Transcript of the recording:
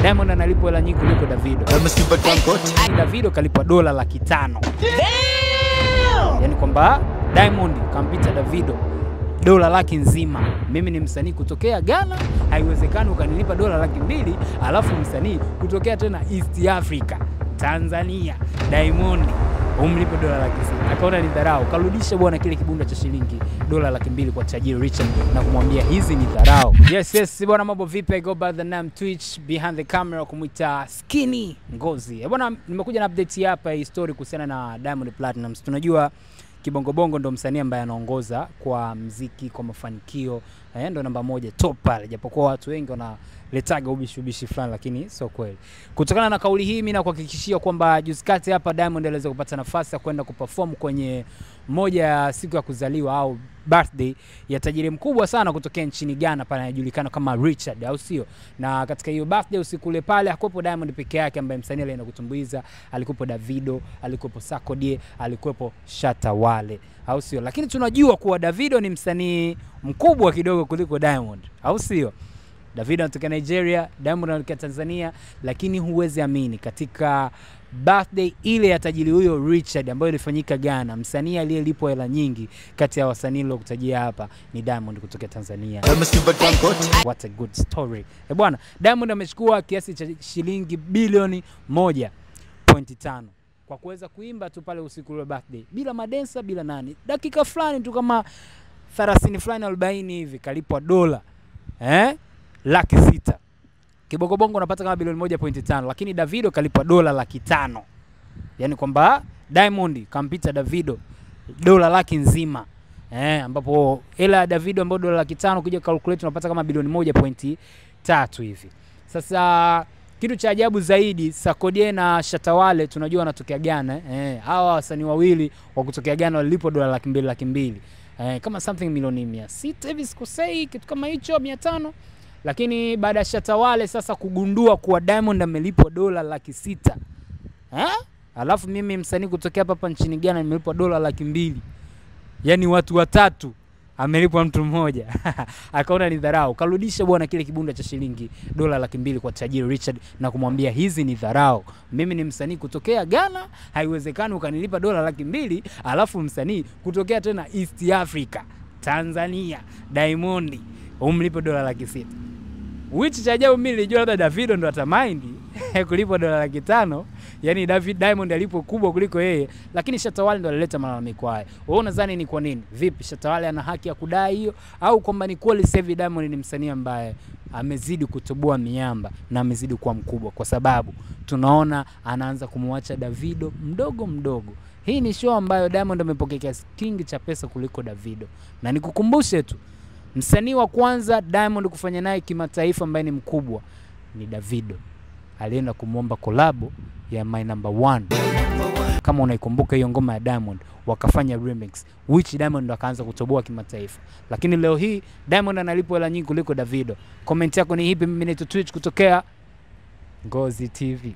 Diamond analipwa hela nyingi kuliko Davido. Davido kalipwa dola 500,000. Yani kwamba Diamond kampita Davido dola laki nzima. Mimi ni msanii kutokea Ghana, haiwezekani ukanilipa dola 200,000 alafu msanii kutokea tena East Africa, Tanzania, Diamond umlipe dola 600,000. Akaona ni dharau, karudisha bwana kile kibunda cha shilingi dola 200,000 kwa tajiri Richard na kumwambia hizi ni dharau. Yes bwana, mambo vipi? I go by the name Twitch, behind the camera kumuita Skinny Ngozi. Bwana, nimekuja na update hapa ya story kuhusiana na Diamond Platnumz. Tunajua Kibongo Bongo ndo msanii ambaye anaongoza kwa muziki, kwa mafanikio, ndo namba 1 top pale, japokuwa watu wengi wanaletaga ubishi fulani, lakini sio kweli. Kutokana na kauli hii, mimi nakuhakikishia kwamba juzi kati hapa Diamond aliweza kupata nafasi ya kwenda kuperform kwenye moja ya siku ya kuzaliwa au birthday ya tajiri mkubwa sana kutokea nchini Ghana pale anajulikana kama Richard, au sio? Na katika hiyo birthday usiku ule pale hakupo Diamond peke yake ambaye msanii alienda kutumbuiza, alikupo Davido, alikupo Sarkodie, alikupo Shatta Wale, au sio? Lakini tunajua kuwa Davido ni msanii mkubwa kidogo kuliko Diamond, au sio? Davido anatoka Nigeria, Diamond anatoka Tanzania, lakini huwezi amini katika birthday ile ya tajiri huyo Richard ambayo ilifanyika Ghana, msanii aliyelipwa hela nyingi kati ya wasanii nilokutajia hapa ni Diamond kutoka Tanzania. What a good story. Bwana, Diamond amechukua kiasi cha shilingi bilioni 1.5 kwa kuweza kuimba tu pale usiku wa birthday bila madensa, bila nani. Dakika fulani tu kama 30 fulani 40 hivi kalipwa dola 600,000. Kibongo Bongo unapata kama bilioni 1.5, lakini Davido kalipwa dola 500,000. Yani kwamba Diamond kampita Davido dola laki nzima. Ambapo hela ya Davido ambayo dola 500,000 kuja calculate unapata kama bilioni 1.3 hivi. Sasa kitu cha ajabu zaidi, Sarkodie na Shatta Wale tunajua wanatokea Ghana. Hawa wasanii wawili wa kutokea Ghana walipwa dola 200,000. Kama something milioni 600 hivi sikosei, kitu kama hicho 500. Lakini baada ya Shatta Wale sasa kugundua kuwa Diamond amelipwa dola 600,000. Alafu mimi msanii kutokea hapa nchini Ghana nimelipwa dola 200,000. Yani watu watatu amelipwa mtu mmoja. Akaona ni dharau, karudisha bwana kile kibunda cha shilingi dola 200,000 kwa tajiri Richard na kumwambia hizi ni dharau. Mimi ni msanii kutokea Ghana, haiwezekani ukanilipa dola 200,000 alafu msanii kutokea tena East Africa, Tanzania, Diamond umlipe dola 600,000. Which cha ajabu mimi nilijua labda Davido ndo atamind kulipa dola 500,000. Yani Diamond alipo kubwa kuliko yeye, lakini Shatta Wale ndo alileta malalamiko haya. Wewe unadhani ni kwa nini? Vipi, Shatta Wale ana haki ya kudai hiyo au kwamba ni kweli sasa hivi Diamond ni msanii ambaye amezidi kutoboa miamba na amezidi kuwa mkubwa, kwa sababu tunaona anaanza kumwacha Davido mdogo mdogo. Hii ni show ambayo Diamond amepokea kiasi kingi cha pesa kuliko Davido. Na nikukumbushe tu, msanii wa kwanza Diamond kufanya naye kimataifa ambaye ni mkubwa ni Davido. Alienda kumuomba kolabo ya My Number 1. Kama unaikumbuka hiyo ngoma ya Diamond, wakafanya remix, which Diamond akaanza kutoboa kimataifa. Lakini leo hii Diamond analipwa hela nyingi kuliko Davido. Comment yako ni hipi? Mimi ni Twitch kutokea Ngozi TV.